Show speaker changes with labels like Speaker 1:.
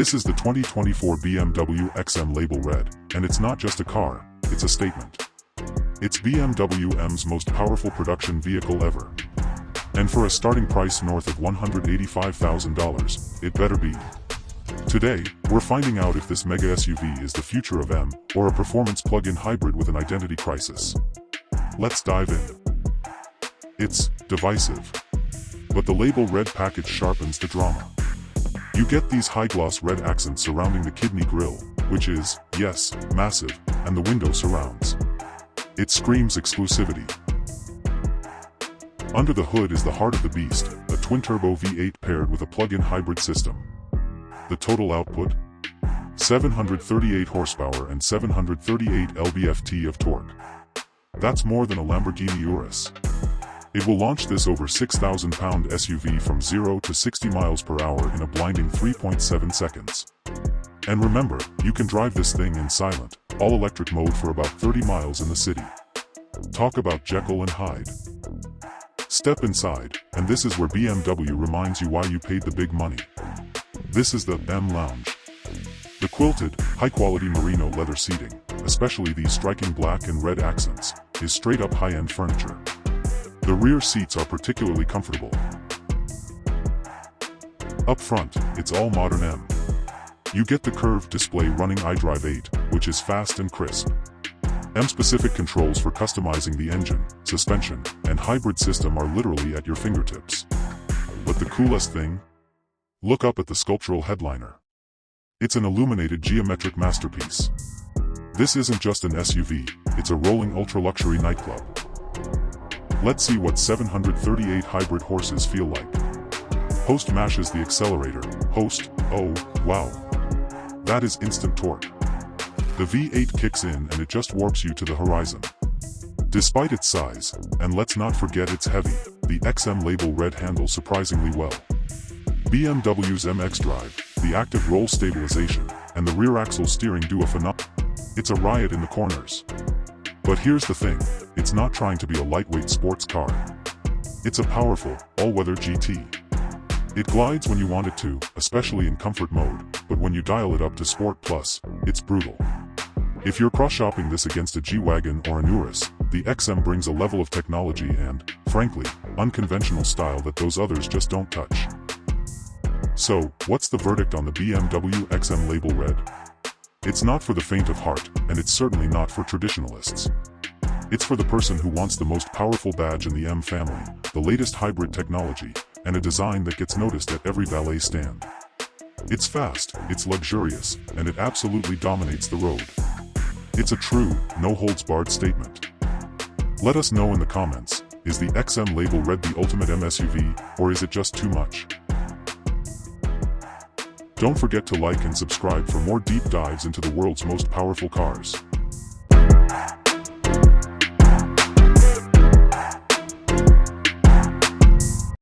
Speaker 1: This is the 2024 BMW XM Label Red, and it's not just a car, it's a statement. It's BMWM's most powerful production vehicle ever. And for a starting price north of $185,000, it better be. Today, we're finding out if this mega SUV is the future of M, or a performance plug-in hybrid with an identity crisis. Let's dive in. It's divisive. But the Label Red package sharpens the drama. You get these high-gloss red accents surrounding the kidney grille, which is, yes, massive, and the window surrounds. It screams exclusivity. Under the hood is the heart of the beast, a twin-turbo V8 paired with a plug-in hybrid system. The total output? 738 horsepower and 738 lb-ft of torque. That's more than a Lamborghini Urus. It will launch this over 6,000-pound SUV from 0 to 60 miles per hour in a blinding 3.7 seconds. And remember, you can drive this thing in silent, all-electric mode for about 30 miles in the city. Talk about Jekyll and Hyde. Step inside, and this is where BMW reminds you why you paid the big money. This is the M Lounge. The quilted, high-quality merino leather seating, especially these striking black and red accents, is straight-up high-end furniture. The rear seats are particularly comfortable. Up front, it's all modern M. You get the curved display running iDrive 8, which is fast and crisp. M-specific controls for customizing the engine, suspension, and hybrid system are literally at your fingertips. But the coolest thing? Look up at the Sculptural headliner. It's an illuminated geometric masterpiece. This isn't just an SUV, it's a rolling ultra-luxury nightclub. Let's see what 738 hybrid horses feel like. Host mashes the accelerator. Host, oh, wow. That is instant torque. The V8 kicks in and it just warps you to the horizon. Despite its size, and let's not forget it's heavy, the XM Label Red handles surprisingly well. BMW's M xDrive, the active roll stabilization, and the rear axle steering do a phenomenal. It's a riot in the corners. But here's the thing, it's not trying to be a lightweight sports car. It's a powerful, all-weather GT. It glides when you want it to, especially in comfort mode, but when you dial it up to Sport Plus, it's brutal. If you're cross-shopping this against a G-Wagon or an Urus, the XM brings a level of technology and, frankly, unconventional style that those others just don't touch. So, what's the verdict on the BMW XM Label Red? It's not for the faint of heart, and it's certainly not for traditionalists. It's for the person who wants the most powerful badge in the M family, the latest hybrid technology, and a design that gets noticed at every valet stand. It's fast, it's luxurious, and it absolutely dominates the road. It's a true, no-holds-barred statement. Let us know in the comments, is the XM Label Red the ultimate M SUV, or is it just too much? Don't forget to like and subscribe for more deep dives into the world's most powerful cars.